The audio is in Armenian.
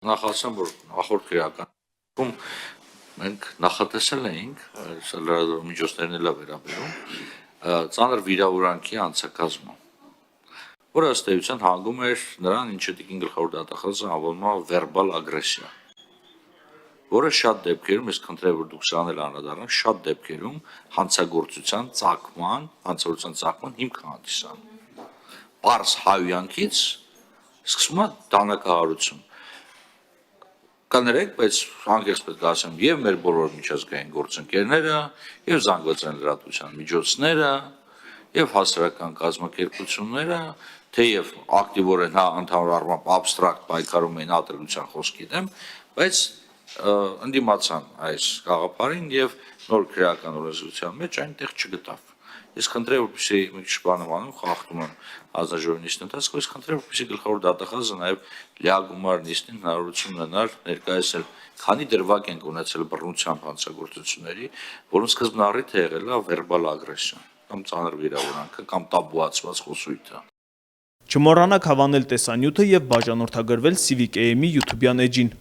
Նախասան, որ նախորդ քրեական մենք նախատեսել էինք, սա լրատվամիջոցներն էլ է վերաբերում, ծանր վիրավորանքի անցակազմը, որը ըստ էության հանգում էր նրան, ինչը տիկին գլխավոր դատախազը անվանում է վերբալ ագրեսիա, որը շատ դեպքերում, ես խնդրեմ, որ դուք սրան էլ անդրադառնաք, շատ դեպքերում հանցագործության ծագման հիմք հանդիսանում։ Պարզ հայհոյանքից սկսվում է դանակահարություն։ Կներեք, բայց անկեղծ պետք է ասեմ, եւ մեր բոլոր միջազգային գործընկերները, եւ զանգվածային լրատվության միջոցները, եւ հասարակական կազմակերպությունները, թեև ակտիվորեն ընդհանուր առմամբ абստրակտ պայքարում էին ատելության խոսքի դեմ, բայց ընդդիմացան այս գաղափարին եւ նոր քրեական օրենսդրության մեջ այնտեղ չգտավ։ Ես խնդրեմ, որպեսզի մի քիչ բանում անում, խախտում եմ հանձնաժողովի նիստի ընթացքում, ես խնդրեմ, որպեսզի գլխավոր դատախազը նաեւ լիագումար նիստին հնարավորություն ունենար ներկայացնել, քանի դրվագ ենք ունեցել բռնությամբ հանցագործությունների, որոնց սկզբն առիթ է եղել վերբալ ագրեսիա կամ ծանր վիրավորանքը կամ տաբուացված խոսույթը։ Չմոռանաք հավանել տեսանյութը եւ բաժանորդագրվել Civic AM-ի YouTube-յան էջին։